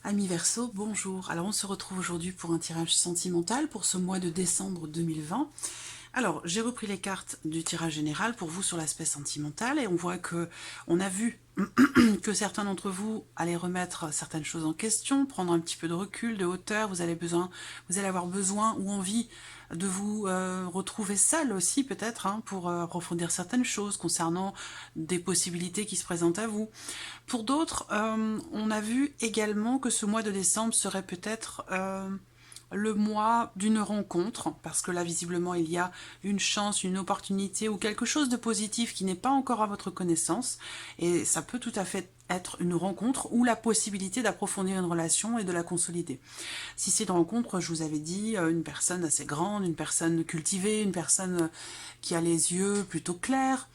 Amis Verseau, bonjour. Alors on se retrouve aujourd'hui pour un tirage sentimental pour ce mois de décembre 2020. Alors j'ai repris les cartes du tirage général pour vous sur l'aspect sentimental et on voit que on a vu que certains d'entre vous allaient remettre certaines choses en question, prendre un petit peu de recul, de hauteur. Vous allez avoir besoin ou envie de vous retrouver seul aussi peut-être pour approfondir certaines choses concernant des possibilités qui se présentent à vous. Pour d'autres, on a vu également que ce mois de décembre serait peut-être le mois d'une rencontre, parce que là, visiblement, il y a une chance, une opportunité ou quelque chose de positif qui n'est pas encore à votre connaissance, et ça peut tout à fait être une rencontre ou la possibilité d'approfondir une relation et de la consolider. Si c'est une rencontre, je vous avais dit, une personne assez grande, une personne cultivée, une personne qui a les yeux plutôt clairs,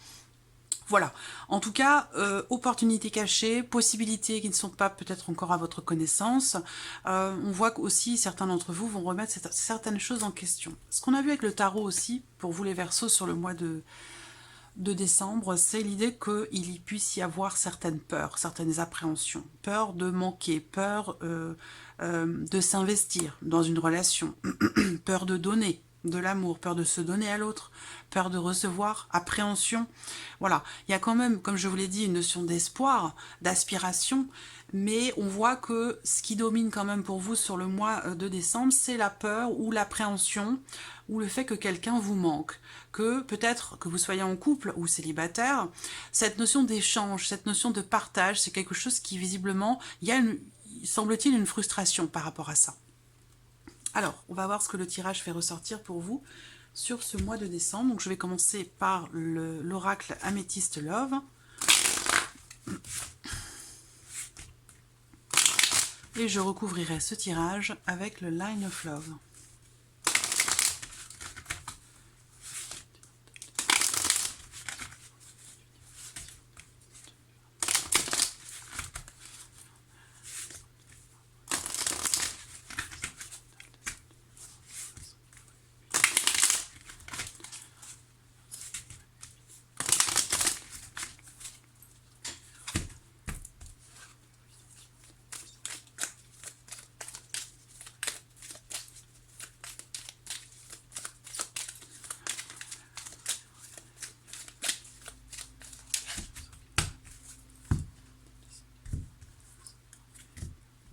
voilà, en tout cas, opportunités cachées, possibilités qui ne sont pas peut-être encore à votre connaissance. On voit aussi certains d'entre vous vont remettre certaines choses en question. Ce qu'on a vu avec le tarot aussi, pour vous les Verseaux sur le mois de décembre, c'est l'idée qu'il y puisse y avoir certaines peurs, certaines appréhensions. Peur de manquer, peur de s'investir dans une relation, peur de donner de l'amour, peur de se donner à l'autre, peur de recevoir, appréhension. Voilà, il y a quand même, comme je vous l'ai dit, une notion d'espoir, d'aspiration, mais on voit que ce qui domine quand même pour vous sur le mois de décembre, c'est la peur ou l'appréhension ou le fait que quelqu'un vous manque, que peut-être que vous soyez en couple ou célibataire, cette notion d'échange, cette notion de partage, c'est quelque chose qui visiblement, il y a semble-t-il une frustration par rapport à ça. Alors, on va voir ce que le tirage fait ressortir pour vous sur ce mois de décembre. Donc, je vais commencer par l'oracle Amethyst Love. Et je recouvrirai ce tirage avec le Line of Love.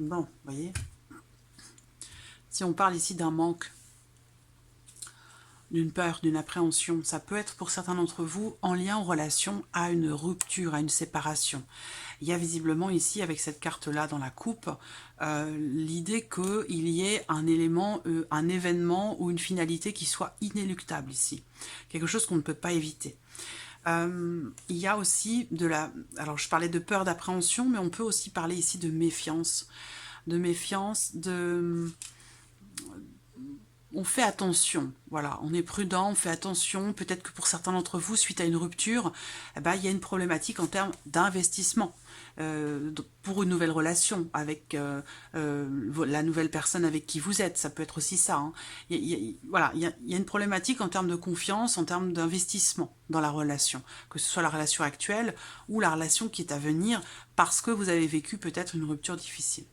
Bon, vous voyez, si on parle ici d'un manque, d'une peur, d'une appréhension, ça peut être pour certains d'entre vous en lien en relation à une rupture, à une séparation. Il y a visiblement ici, avec cette carte-là dans la coupe, l'idée qu'il y ait un élément, un événement ou une finalité qui soit inéluctable ici. Quelque chose qu'on ne peut pas éviter. Il y a aussi de la... Alors, je parlais de peur, d'appréhension, mais on peut aussi parler ici de méfiance. De méfiance, de... On fait attention, voilà, on est prudent, on fait attention. Peut-être que pour certains d'entre vous, suite à une rupture, eh ben, il y a une problématique en termes d'investissement pour une nouvelle relation avec la nouvelle personne avec qui vous êtes. Ça peut être aussi ça. Hein. Voilà, il y a une problématique en termes de confiance, en termes d'investissement dans la relation, que ce soit la relation actuelle ou la relation qui est à venir, parce que vous avez vécu peut-être une rupture difficile.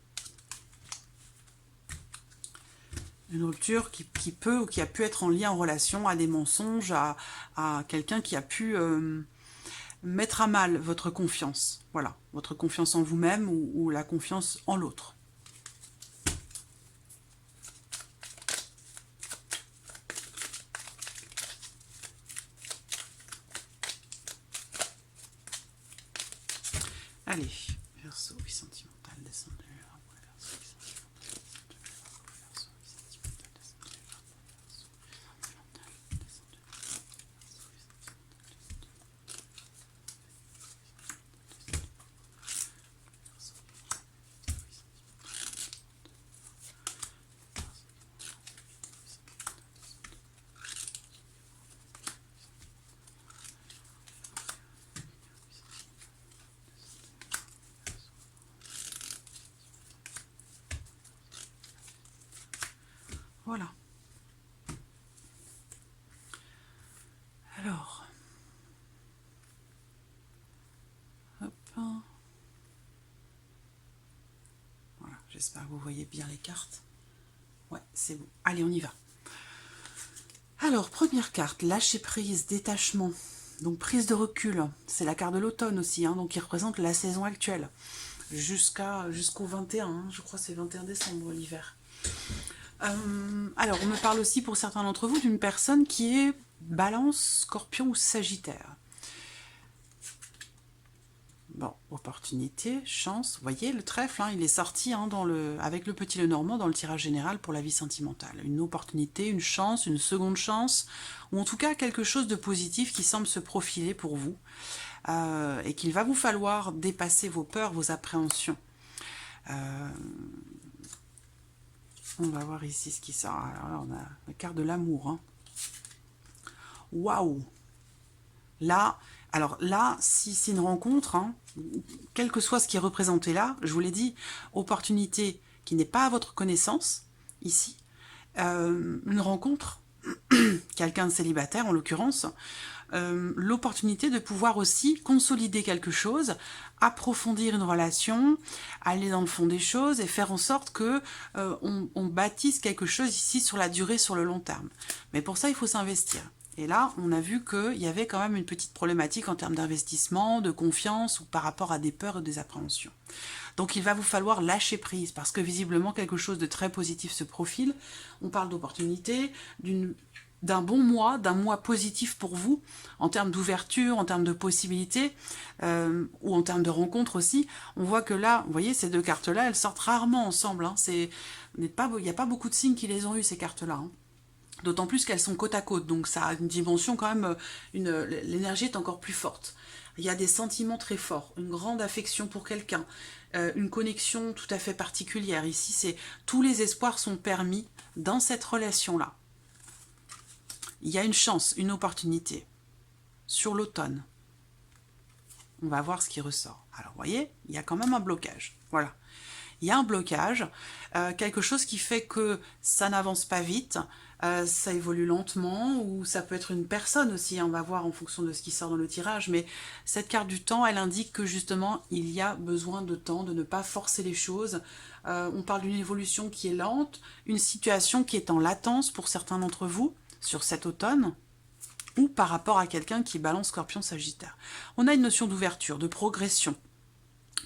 Une rupture qui peut ou qui a pu être en lien en relation à des mensonges, à quelqu'un qui a pu mettre à mal votre confiance. Voilà, votre confiance en vous-même ou la confiance en l'autre. Allez, Verseau, vie sentimentale, descendue. Voilà. Alors, hop. Voilà, J'espère que vous voyez bien les cartes. Ouais, c'est bon. Allez, on y va. Alors, première carte, lâcher prise, détachement. Donc, prise de recul. C'est la carte de l'automne aussi, hein, donc qui représente la saison actuelle. Jusqu'au 21, hein, je crois que c'est 21 décembre, l'hiver. Alors, on me parle aussi pour certains d'entre vous d'une personne qui est Balance, Scorpion ou Sagittaire. Bon, opportunité, chance. Vous voyez, le trèfle, hein, il est sorti hein, avec le petit Lenormand dans le tirage général pour la vie sentimentale. Une opportunité, une chance, une seconde chance, ou en tout cas quelque chose de positif qui semble se profiler pour vous. Et qu'il va vous falloir dépasser vos peurs, vos appréhensions. On va voir ici ce qui sort. Alors là, on a la carte de l'amour. Hein. Waouh! Là, alors là, si c'est une rencontre, hein, quel que soit ce qui est représenté là, je vous l'ai dit, opportunité qui n'est pas à votre connaissance, ici, une rencontre, quelqu'un de célibataire en l'occurrence, l'opportunité de pouvoir aussi consolider quelque chose, approfondir une relation, aller dans le fond des choses et faire en sorte que on bâtisse quelque chose ici sur la durée, sur le long terme. Mais pour ça, il faut s'investir. Et là, on a vu qu'il y avait quand même une petite problématique en termes d'investissement, de confiance ou par rapport à des peurs et des appréhensions. Donc il va vous falloir lâcher prise parce que visiblement quelque chose de très positif se profile. On parle d'opportunité, d'un bon mois, d'un mois positif pour vous, en termes d'ouverture, en termes de possibilités, ou en termes de rencontres aussi. On voit que là, vous voyez, ces deux cartes-là, elles sortent rarement ensemble. Hein. Il n'y a pas beaucoup de signes qui les ont eues, ces cartes-là. Hein. D'autant plus qu'elles sont côte à côte, donc ça a une dimension quand même, l'énergie est encore plus forte. Il y a des sentiments très forts, une grande affection pour quelqu'un, une connexion tout à fait particulière. Ici, tous les espoirs sont permis dans cette relation-là. Il y a une chance, une opportunité sur l'automne. On va voir ce qui ressort. Alors, vous voyez, il y a quand même un blocage. Voilà. Il y a un blocage, quelque chose qui fait que ça n'avance pas vite, ça évolue lentement, ou ça peut être une personne aussi, hein, on va voir en fonction de ce qui sort dans le tirage, mais cette carte du temps, elle indique que justement, il y a besoin de temps, de ne pas forcer les choses. On parle d'une évolution qui est lente, une situation qui est en latence pour certains d'entre vous, sur cet automne, ou par rapport à quelqu'un qui balance Scorpion Sagittaire. On a une notion d'ouverture, de progression.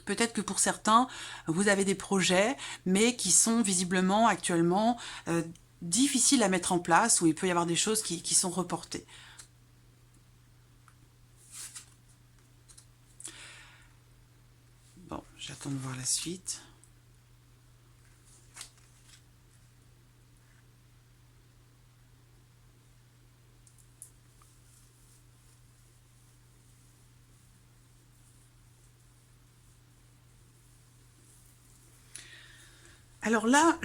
Peut-être que pour certains, vous avez des projets, mais qui sont visiblement actuellement difficiles à mettre en place, où il peut y avoir des choses qui sont reportées. Bon, j'attends de voir la suite. Alors là,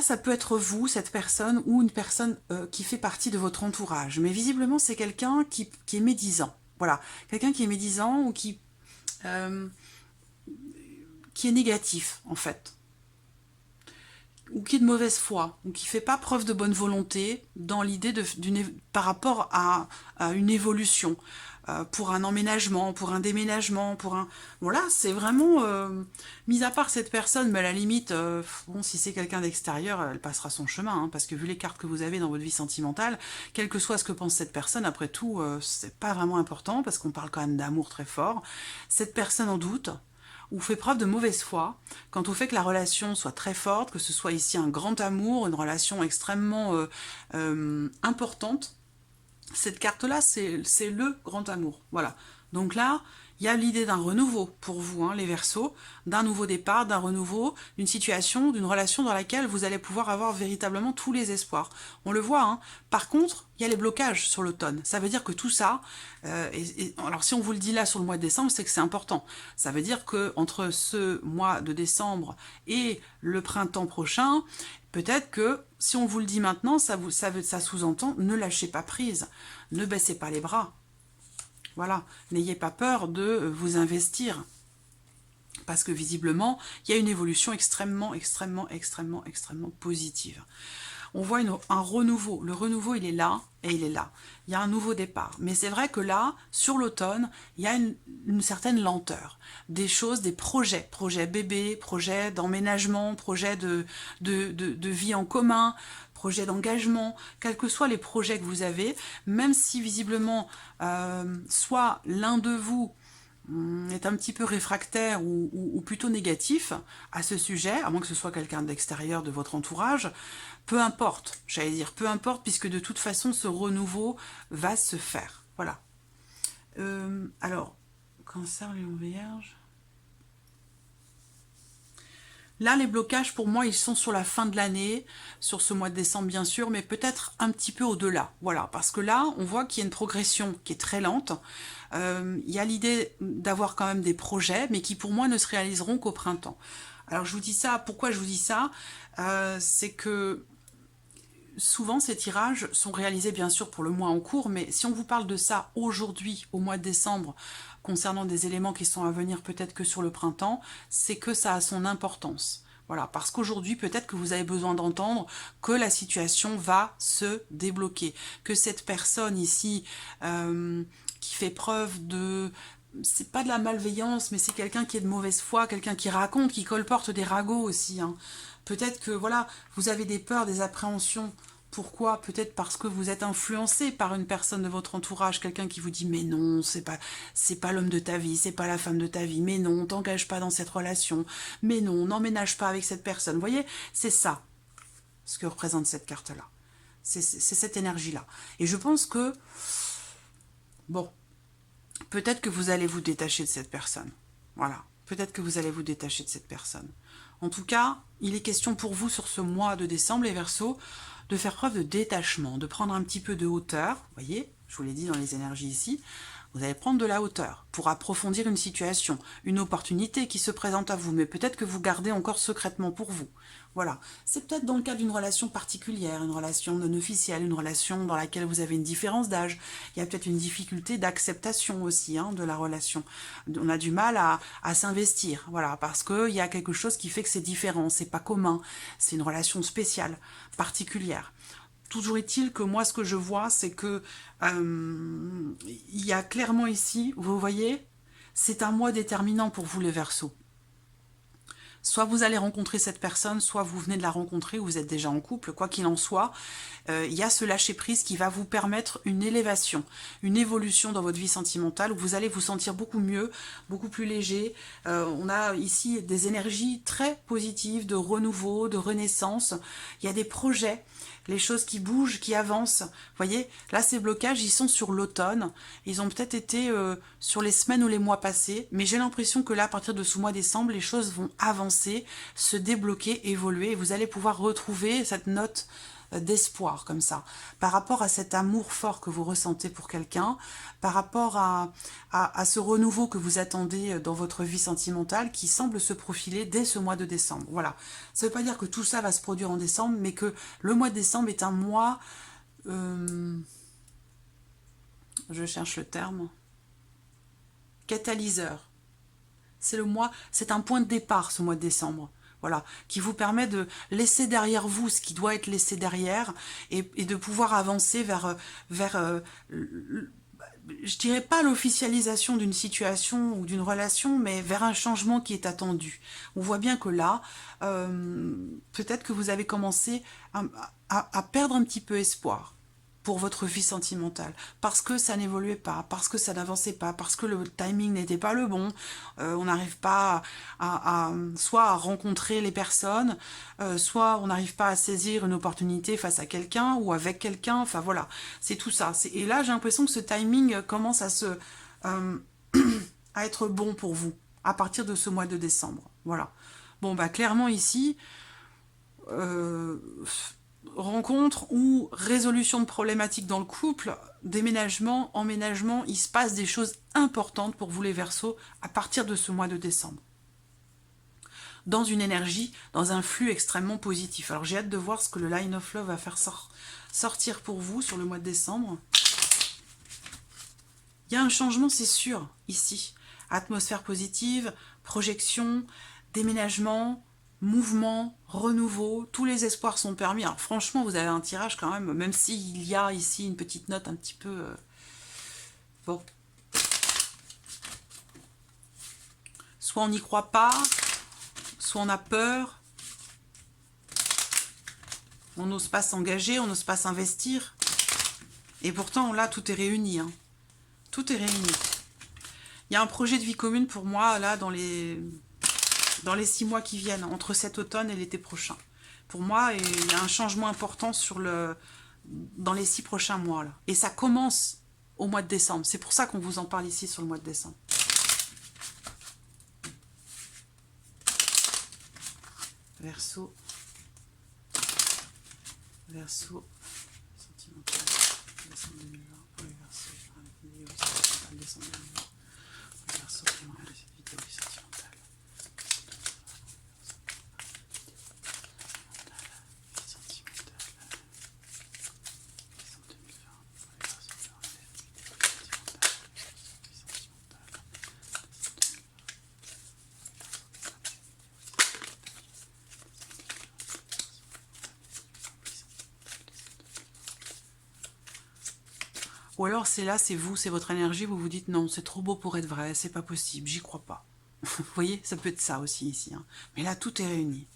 ça peut être vous, cette personne, ou une personne qui fait partie de votre entourage. Mais visiblement, c'est quelqu'un qui est médisant. Voilà, quelqu'un qui est médisant ou qui est négatif, en fait. Ou qui est de mauvaise foi, ou qui ne fait pas preuve de bonne volonté dans l'idée par rapport à une évolution. Pour un emménagement, pour un déménagement, Voilà, c'est vraiment... mis à part cette personne, mais à la limite, bon, si c'est quelqu'un d'extérieur, elle passera son chemin, hein, parce que vu les cartes que vous avez dans votre vie sentimentale, quel que soit ce que pense cette personne, après tout, c'est pas vraiment important, parce qu'on parle quand même d'amour très fort. Cette personne en doute, ou fait preuve de mauvaise foi, quant au fait que la relation soit très forte, que ce soit ici un grand amour, une relation extrêmement importante. Cette carte-là, c'est le grand amour. Voilà. Donc là, il y a l'idée d'un renouveau pour vous, hein, les Verseaux, d'un nouveau départ, d'un renouveau, d'une situation, d'une relation dans laquelle vous allez pouvoir avoir véritablement tous les espoirs. On le voit, hein. Par contre, il y a les blocages sur l'automne. Ça veut dire que tout ça, alors si on vous le dit là sur le mois de décembre, c'est que c'est important. Ça veut dire que entre ce mois de décembre et le printemps prochain, peut-être que si on vous le dit maintenant, ça sous-entend ne lâchez pas prise, ne baissez pas les bras. Voilà, n'ayez pas peur de vous investir. Parce que visiblement, il y a une évolution extrêmement positive. on voit un renouveau. Le renouveau, il est là et il est là. Il y a un nouveau départ. Mais c'est vrai que là, sur l'automne, il y a une certaine lenteur. Des choses, des projets bébés, projets d'emménagement, projets de vie en commun, projets d'engagement, quels que soient les projets que vous avez, même si visiblement, soit l'un de vous est un petit peu réfractaire ou plutôt négatif à ce sujet, à moins que ce soit quelqu'un d'extérieur de votre entourage, peu importe, j'allais dire peu importe, puisque de toute façon ce renouveau va se faire. Voilà. Alors, Cancer, Lion, Vierge. Là, les blocages, pour moi, ils sont sur la fin de l'année, sur ce mois de décembre, bien sûr, mais peut-être un petit peu au-delà. Voilà, parce que là, on voit qu'il y a une progression qui est très lente. Il y a l'idée d'avoir quand même des projets, mais qui, pour moi, ne se réaliseront qu'au printemps. Alors, je vous dis ça, pourquoi je vous dis ça c'est que souvent, ces tirages sont réalisés, bien sûr, pour le mois en cours, mais si on vous parle de ça aujourd'hui, au mois de décembre, concernant des éléments qui sont à venir peut-être que sur le printemps, c'est que ça a son importance. Voilà, parce qu'aujourd'hui, peut-être que vous avez besoin d'entendre que la situation va se débloquer, que cette personne ici qui fait preuve de... C'est pas de la malveillance, mais c'est quelqu'un qui est de mauvaise foi, quelqu'un qui raconte, qui colporte des ragots aussi. Hein. Peut-être que, voilà, vous avez des peurs, des appréhensions. Pourquoi? Peut-être parce que vous êtes influencé par une personne de votre entourage, quelqu'un qui vous dit mais non, c'est pas l'homme de ta vie, c'est pas la femme de ta vie, mais non, t'engage pas dans cette relation, mais non, n'emménage pas avec cette personne. Vous voyez, c'est ça ce que représente cette carte-là. C'est cette énergie-là. Et je pense que, bon, peut-être que vous allez vous détacher de cette personne. Voilà, peut-être que vous allez vous détacher de cette personne. En tout cas, il est question pour vous sur ce mois de décembre, les Verseaux, de faire preuve de détachement, de prendre un petit peu de hauteur. Vous voyez, je vous l'ai dit dans les énergies ici, vous allez prendre de la hauteur pour approfondir une situation, une opportunité qui se présente à vous, mais peut-être que vous gardez encore secrètement pour vous. Voilà, c'est peut-être dans le cas d'une relation particulière, une relation non officielle, une relation dans laquelle vous avez une différence d'âge. Il y a peut-être une difficulté d'acceptation aussi de la relation. On a du mal à s'investir, voilà, parce qu'il y a quelque chose qui fait que c'est différent, c'est pas commun, c'est une relation spéciale, particulière. Toujours est-il que moi, ce que je vois, c'est que il y a clairement ici, vous voyez, c'est un mois déterminant pour vous les Verseaux. Soit vous allez rencontrer cette personne, soit vous venez de la rencontrer ou vous êtes déjà en couple, quoi qu'il en soit, il y a ce lâcher-prise qui va vous permettre une élévation, une évolution dans votre vie sentimentale où vous allez vous sentir beaucoup mieux, beaucoup plus léger. On a ici des énergies très positives de renouveau, de renaissance. Il y a des projets, les choses qui bougent, qui avancent. Vous voyez, là, ces blocages, ils sont sur l'automne. Ils ont peut-être été sur les semaines ou les mois passés, mais j'ai l'impression que là, à partir de ce mois décembre, les choses vont avancer, se débloquer, évoluer, et vous allez pouvoir retrouver cette note d'espoir comme ça, par rapport à cet amour fort que vous ressentez pour quelqu'un, par rapport à ce renouveau que vous attendez dans votre vie sentimentale qui semble se profiler dès ce mois de décembre. Voilà, ça ne veut pas dire que tout ça va se produire en décembre, mais que le mois de décembre est un mois, je cherche le terme, catalyseur. C'est le mois, c'est un point de départ ce mois de décembre. Voilà, qui vous permet de laisser derrière vous ce qui doit être laissé derrière et de pouvoir avancer vers je dirais pas l'officialisation d'une situation ou d'une relation, mais vers un changement qui est attendu. On voit bien que là, peut-être que vous avez commencé à perdre un petit peu espoir pour votre vie sentimentale, parce que ça n'évoluait pas, parce que ça n'avançait pas, parce que le timing n'était pas le bon, on n'arrive pas soit à rencontrer les personnes, soit on n'arrive pas à saisir une opportunité face à quelqu'un ou avec quelqu'un, enfin voilà, c'est tout ça. Et là, j'ai l'impression que ce timing commence à être bon pour vous, à partir de ce mois de décembre, voilà. Bon, bah clairement ici... rencontre ou résolution de problématiques dans le couple, déménagement, emménagement, il se passe des choses importantes pour vous les Verseaux à partir de ce mois de décembre. Dans une énergie, dans un flux extrêmement positif. Alors j'ai hâte de voir ce que le Line of Love va faire sortir pour vous sur le mois de décembre. Il y a un changement, c'est sûr, ici. Atmosphère positive, projection, déménagement, mouvement, renouveau, tous les espoirs sont permis. Alors franchement, vous avez un tirage quand même s'il y a ici une petite note un petit peu... bon. Soit on n'y croit pas, soit on a peur, on n'ose pas s'engager, on n'ose pas s'investir. Et pourtant, là, tout est réuni. Hein. Tout est réuni. Il y a un projet de vie commune pour moi, là, dans les 6 mois qui viennent, entre cet automne et l'été prochain. Pour moi, il y a un changement important dans les 6 prochains mois. Là. Et ça commence au mois de décembre. C'est pour ça qu'on vous en parle ici sur le mois de décembre. Verseau. Verseau. Sentimental. Décembre 2020. Pour les verseaux. Décembre 2020. Pour les verseaux qui ont réalisé cette vidéo sentimentale. Ou alors c'est là, c'est vous, c'est votre énergie, vous vous dites non, c'est trop beau pour être vrai, c'est pas possible, j'y crois pas. Vous voyez, ça peut être ça aussi ici. Hein. Mais là, tout est réuni.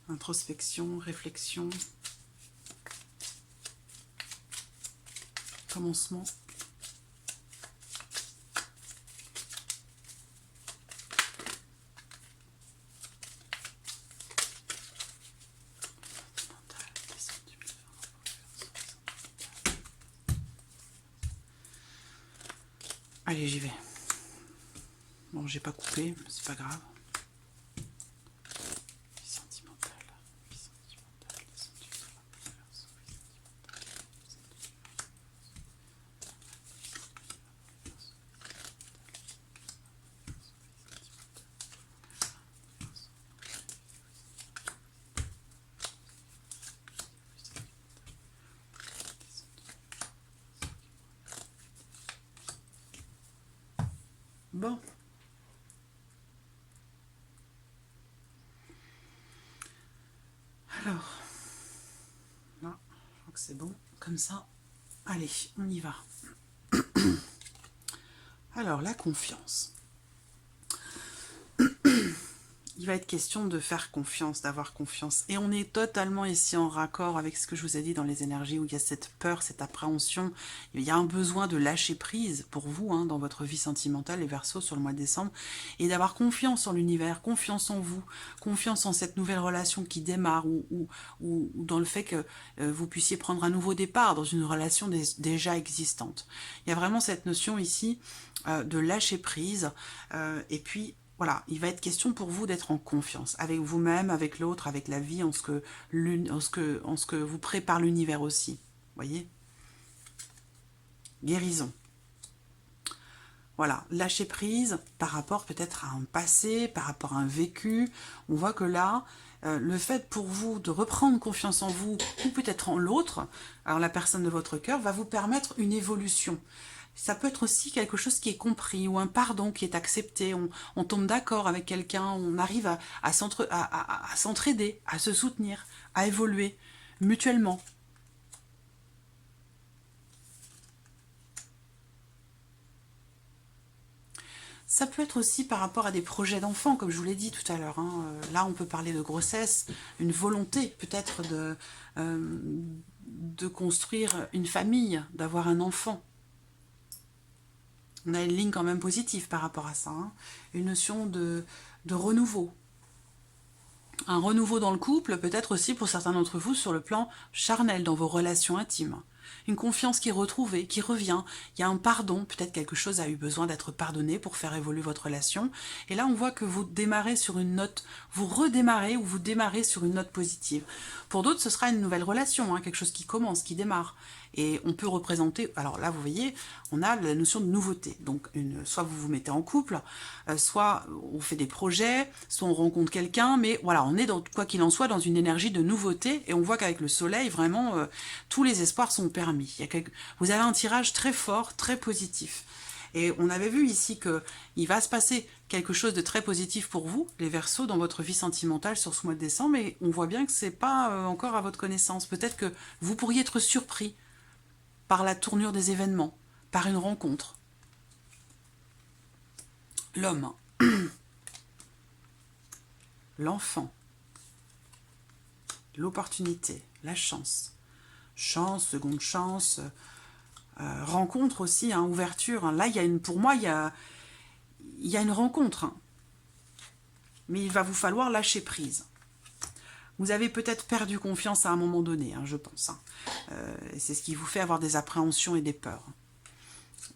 Introspection, réflexion, commencement. Allez, j'y vais. Bon, j'ai pas coupé, c'est pas grave. Bon. Alors, là, je crois que c'est bon, comme ça. Allez, on y va. Alors, la confiance. Il va être question de faire confiance, d'avoir confiance. Et on est totalement ici en raccord avec ce que je vous ai dit dans les énergies, où il y a cette peur, cette appréhension. Il y a un besoin de lâcher prise pour vous, hein, dans votre vie sentimentale, les Verseaux, sur le mois de décembre, et d'avoir confiance en l'univers, confiance en vous, confiance en cette nouvelle relation qui démarre, ou dans le fait que vous puissiez prendre un nouveau départ dans une relation déjà existante. Il y a vraiment cette notion ici de lâcher prise, et puis voilà, il va être question pour vous d'être en confiance avec vous-même, avec l'autre, avec la vie, en ce que vous prépare l'univers aussi. Voyez? Guérison. Voilà, lâcher prise par rapport peut-être à un passé, par rapport à un vécu. On voit que là, le fait pour vous de reprendre confiance en vous ou peut-être en l'autre, alors la personne de votre cœur, va vous permettre une évolution. Ça peut être aussi quelque chose qui est compris ou un pardon qui est accepté. On tombe d'accord avec quelqu'un, on arrive à s'entraider, à se soutenir, à évoluer mutuellement. Ça peut être aussi par rapport à des projets d'enfants, comme je vous l'ai dit tout à l'heure. Hein. Là, on peut parler de grossesse, une volonté peut-être de construire une famille, d'avoir un enfant. On a une ligne quand même positive par rapport à ça. Hein. Une notion de renouveau. Un renouveau dans le couple, peut-être aussi pour certains d'entre vous sur le plan charnel, dans vos relations intimes. Une confiance qui est retrouvée, qui revient. Il y a un pardon, peut-être quelque chose a eu besoin d'être pardonné pour faire évoluer votre relation. Et là, on voit que vous démarrez sur une note, vous redémarrez ou vous démarrez sur une note positive. Pour d'autres, ce sera une nouvelle relation, hein, quelque chose qui commence, qui démarre. Et on peut représenter, alors là vous voyez, on a la notion de nouveauté. Donc soit vous vous mettez en couple, soit on fait des projets, soit on rencontre quelqu'un, mais voilà, on est dans, quoi qu'il en soit dans une énergie de nouveauté, et on voit qu'avec le soleil, vraiment, tous les espoirs sont permis. Vous avez un tirage très fort, très positif. Et on avait vu ici qu'il va se passer quelque chose de très positif pour vous, les Verseaux, dans votre vie sentimentale sur ce mois de décembre, mais on voit bien que c'est pas encore à votre connaissance. Peut-être que vous pourriez être surpris par la tournure des événements, par une rencontre. L'homme, l'enfant, l'opportunité, la chance. Chance, seconde chance, rencontre aussi, hein, ouverture. Hein. Là, pour moi, il y a une rencontre. Hein. Mais il va vous falloir lâcher prise. Vous avez peut-être perdu confiance à un moment donné, hein, je pense. Hein. C'est ce qui vous fait avoir des appréhensions et des peurs.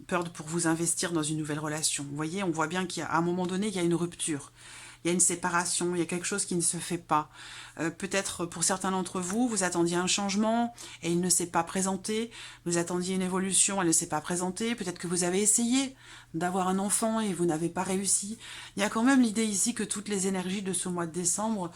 Peur pour vous investir dans une nouvelle relation. Vous voyez, on voit bien qu'à un moment donné, il y a une rupture. Il y a une séparation, il y a quelque chose qui ne se fait pas. Peut-être pour certains d'entre vous, vous attendiez un changement et il ne s'est pas présenté. Vous attendiez une évolution, elle ne s'est pas présentée. Peut-être que vous avez essayé d'avoir un enfant et vous n'avez pas réussi. Il y a quand même l'idée ici que toutes les énergies de ce mois de décembre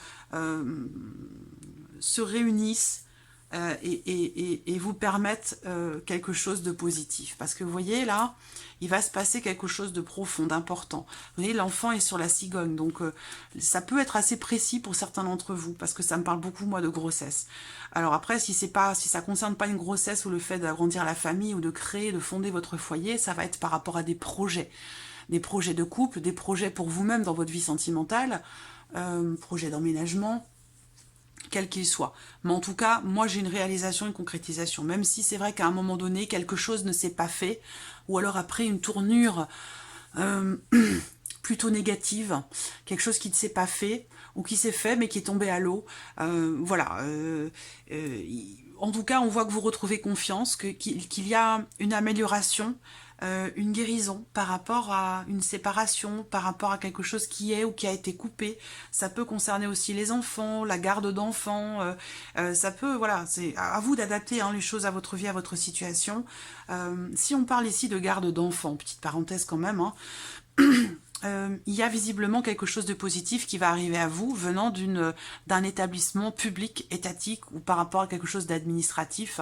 se réunissent et vous permettent quelque chose de positif. Parce que vous voyez là, il va se passer quelque chose de profond, d'important. Vous voyez, l'enfant est sur la cigogne, donc ça peut être assez précis pour certains d'entre vous, parce que ça me parle beaucoup, moi, de grossesse. Alors après, si ça concerne pas une grossesse ou le fait d'agrandir la famille ou de créer, de fonder votre foyer, ça va être par rapport à des projets de couple, des projets pour vous-même dans votre vie sentimentale, projets d'emménagement, quel qu'il soit. Mais en tout cas, moi j'ai une réalisation, une concrétisation. Même si c'est vrai qu'à un moment donné, quelque chose ne s'est pas fait, ou alors après une tournure plutôt négative, quelque chose qui ne s'est pas fait, ou qui s'est fait mais qui est tombé à l'eau. Voilà. En tout cas, on voit que vous retrouvez confiance, qu'il y a une amélioration, une guérison par rapport à une séparation, par rapport à quelque chose qui est ou qui a été coupé. Ça peut concerner aussi les enfants, la garde d'enfants. Ça peut, voilà, c'est à vous d'adapter hein, les choses à votre vie, à votre situation. Si on parle ici de garde d'enfants, petite parenthèse quand même, hein, il y a visiblement quelque chose de positif qui va arriver à vous venant d'un établissement public, étatique ou par rapport à quelque chose d'administratif.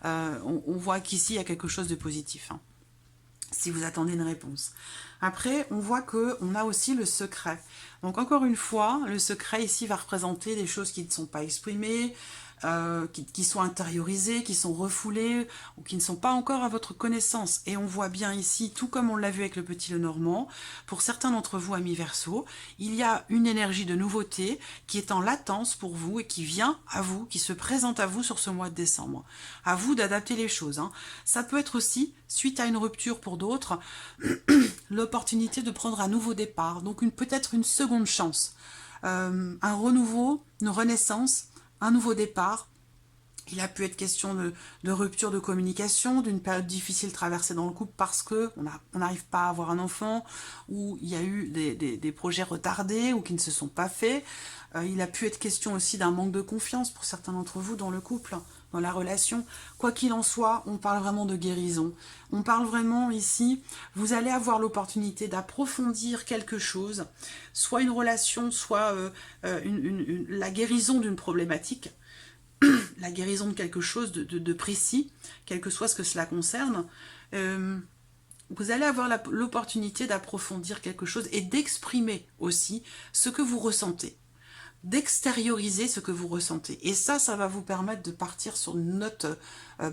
On voit qu'ici il y a quelque chose de positif. Hein, si vous attendez une réponse. Après, on voit qu'on a aussi le secret. Donc encore une fois, le secret ici va représenter des choses qui ne sont pas exprimées, qui sont intériorisées, qui sont refoulées, ou qui ne sont pas encore à votre connaissance. Et on voit bien ici, tout comme on l'a vu avec le petit Lenormand, pour certains d'entre vous, amis Verseau, il y a une énergie de nouveauté qui est en latence pour vous et qui vient à vous, qui se présente à vous sur ce mois de décembre. À vous d'adapter les choses. Hein. Ça peut être aussi, suite à une rupture pour d'autres, l'opportunité de prendre un nouveau départ, donc peut-être une seconde chance, un renouveau, une renaissance, un nouveau départ. Il a pu être question de rupture de communication, d'une période difficile traversée dans le couple parce que on n'arrive pas à avoir un enfant, ou il y a eu des projets retardés ou qui ne se sont pas faits. Il a pu être question aussi d'un manque de confiance pour certains d'entre vous dans le couple, dans la relation. Quoi qu'il en soit, on parle vraiment de guérison. On parle vraiment ici, vous allez avoir l'opportunité d'approfondir quelque chose, soit une relation, soit la guérison d'une problématique, la guérison de quelque chose de précis, quel que soit ce que cela concerne. Vous allez avoir l'opportunité d'approfondir quelque chose et d'exprimer aussi ce que vous ressentez, d'extérioriser ce que vous ressentez. Et ça va vous permettre de partir sur une note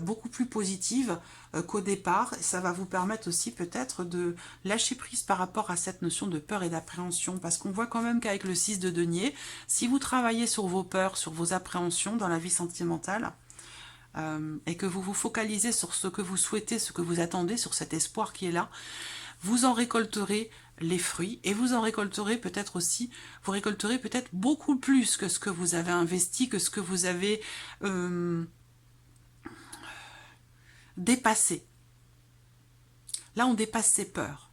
beaucoup plus positive qu'au départ. Et ça va vous permettre aussi peut-être de lâcher prise par rapport à cette notion de peur et d'appréhension. Parce qu'on voit quand même qu'avec le 6 de denier, si vous travaillez sur vos peurs, sur vos appréhensions dans la vie sentimentale, et que vous vous focalisez sur ce que vous souhaitez, ce que vous attendez, sur cet espoir qui est là, vous en récolterez les fruits et vous en récolterez peut-être aussi, vous récolterez peut-être beaucoup plus que ce que vous avez investi, que ce que vous avez dépassé. Là, on dépasse ses peurs.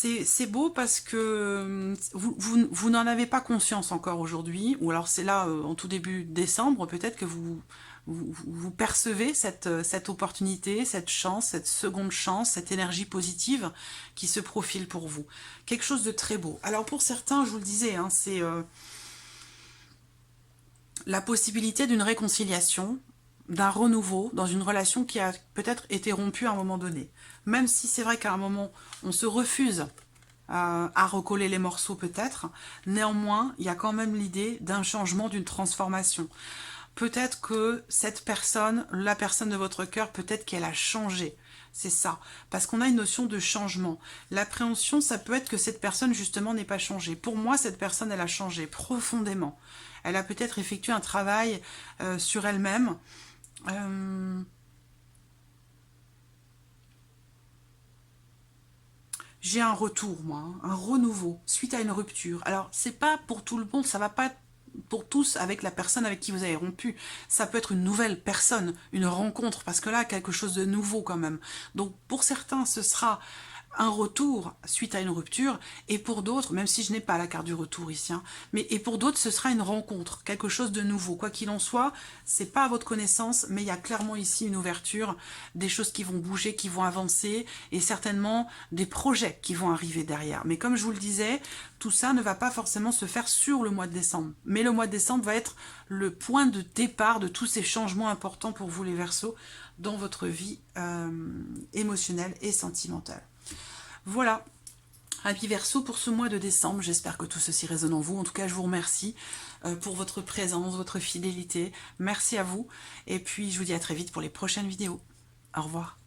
C'est beau parce que vous n'en avez pas conscience encore aujourd'hui, ou alors c'est là, en tout début décembre, peut-être que vous percevez cette opportunité, cette chance, cette seconde chance, cette énergie positive qui se profile pour vous. Quelque chose de très beau. Alors pour certains, je vous le disais, hein, c'est la possibilité d'une réconciliation, d'un renouveau dans une relation qui a peut-être été rompue à un moment donné. Même si c'est vrai qu'à un moment, on se refuse à recoller les morceaux peut-être, néanmoins, il y a quand même l'idée d'un changement, d'une transformation. Peut-être que cette personne, la personne de votre cœur, peut-être qu'elle a changé. C'est ça. Parce qu'on a une notion de changement. L'appréhension, ça peut être que cette personne, justement, n'ait pas changé. Pour moi, cette personne, elle a changé profondément. Elle a peut-être effectué un travail sur elle-même. J'ai un retour, moi, hein, un renouveau, suite à une rupture. Alors, c'est pas pour tout le monde, ça va pas pour tous avec la personne avec qui vous avez rompu. Ça peut être une nouvelle personne, une rencontre, parce que là, quelque chose de nouveau quand même. Donc, pour certains, ce sera un retour suite à une rupture, et pour d'autres, même si je n'ai pas la carte du retour ici, hein, et pour d'autres, ce sera une rencontre, quelque chose de nouveau. Quoi qu'il en soit, c'est pas à votre connaissance, mais il y a clairement ici une ouverture, des choses qui vont bouger, qui vont avancer, et certainement des projets qui vont arriver derrière. Mais comme je vous le disais, tout ça ne va pas forcément se faire sur le mois de décembre. Mais le mois de décembre va être le point de départ de tous ces changements importants pour vous les Verseaux dans votre vie émotionnelle et sentimentale. Voilà, avis Verseau pour ce mois de décembre. J'espère que tout ceci résonne en vous. En tout cas, je vous remercie pour votre présence, votre fidélité. Merci à vous. Et puis, je vous dis à très vite pour les prochaines vidéos. Au revoir.